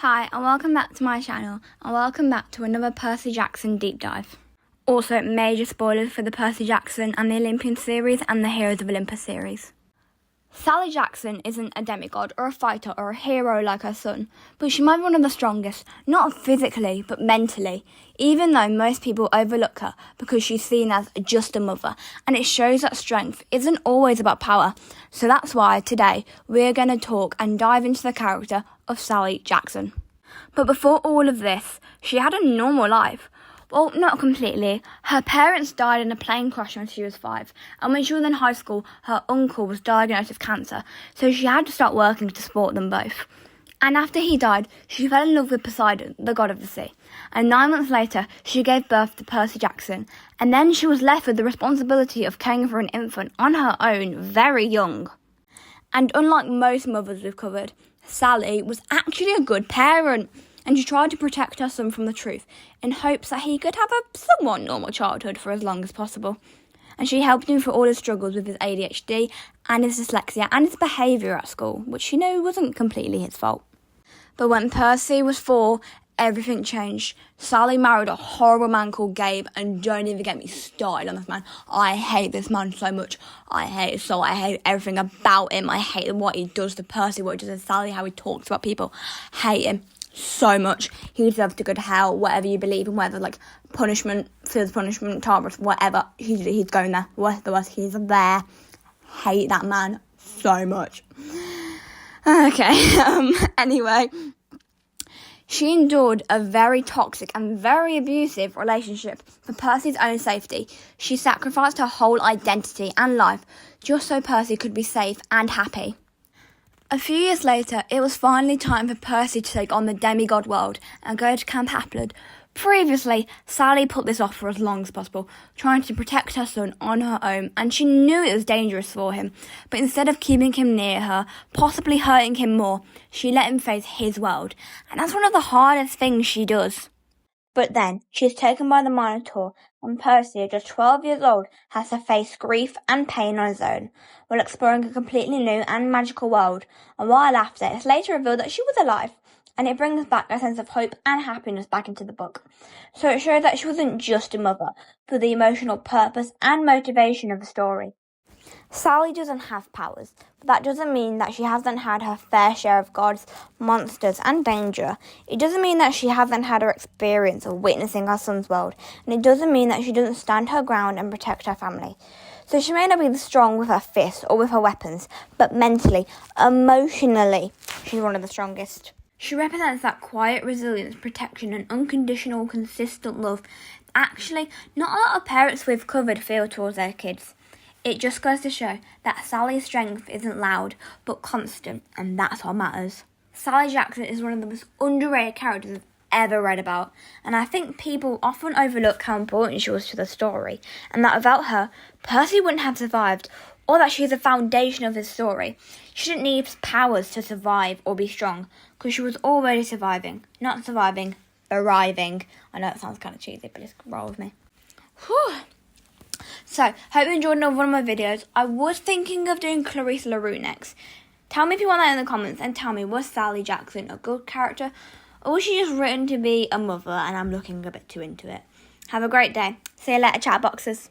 Hi and welcome back to my channel and welcome back to another Percy Jackson deep dive. Also, major spoilers for the Percy Jackson and the Olympian series and the Heroes of Olympus series. Sally Jackson isn't a demigod or a fighter or a hero like her son, but she might be one of the strongest, not physically but mentally, even though most people overlook her because she's seen as just a mother, and it shows that strength isn't always about power. So that's why today we're going to talk and dive into the character of Sally Jackson. But before all of this, she had a normal life. Well, not completely. Her parents died in a plane crash when she was 5, and when she was in high school, her uncle was diagnosed with cancer, so she had to start working to support them both. And after he died, she fell in love with Poseidon, the god of the sea, and 9 months later, she gave birth to Percy Jackson, and then she was left with the responsibility of caring for an infant on her own, very young. And unlike most mothers we've covered, Sally was actually a good parent, and she tried to protect her son from the truth in hopes that he could have a somewhat normal childhood for as long as possible. And she helped him through all his struggles with his ADHD and his dyslexia and his behaviour at school, which she knew wasn't completely his fault. But when Percy was 4, everything changed. Sally married a horrible man called Gabe, and don't even get me started on this man. I hate this man so much. I hate everything about him. I hate what he does to Percy, what he does to Sally, how he talks about people. Hate him so much. He deserves to go to hell, whatever you believe in, whether like punishment, Phil's punishment, Tartarus, whatever. He's going there. What's the worst? He's there. Hate that man so much. Okay, anyway. She endured a very toxic and very abusive relationship for Percy's own safety. She sacrificed her whole identity and life just so Percy could be safe and happy. A few years later, it was finally time for Percy to take on the demigod world and go to Camp Half-Blood. Previously, Sally put this off for as long as possible, trying to protect her son on her own, and she knew it was dangerous for him. But instead of keeping him near her, possibly hurting him more, she let him face his world. And that's one of the hardest things she does. But then, she is taken by the Minotaur, and Percy, at just 12 years old, has to face grief and pain on his own, while exploring a completely new and magical world. A while after, it's later revealed that she was alive, and it brings back a sense of hope and happiness back into the book. So it shows that she wasn't just a mother, but the emotional purpose and motivation of the story. Sally doesn't have powers, but that doesn't mean that she hasn't had her fair share of gods, monsters, and danger. It doesn't mean that she hasn't had her experience of witnessing her son's world, and it doesn't mean that she doesn't stand her ground and protect her family. So she may not be strong with her fists or with her weapons, but mentally, emotionally, she's one of the strongest. She represents that quiet resilience, protection, and unconditional, consistent love actually not a lot of parents we've covered feel towards their kids. It just goes to show that Sally's strength isn't loud, but constant, and that's what matters. Sally Jackson is one of the most underrated characters I've ever read about, and I think people often overlook how important she was to the story, and that without her, Percy wouldn't have survived, or that she's the foundation of his story. She didn't need powers to survive or be strong, because she was already surviving. Not surviving, thriving. I know that sounds kind of cheesy, but just roll with me. Whew. So, hope you enjoyed another one of my videos. I was thinking of doing Clarissa LaRue next. Tell me if you want that in the comments, and tell me, was Sally Jackson a good character, or was she just written to be a mother and I'm looking a bit too into it? Have a great day. See you later, chat boxes.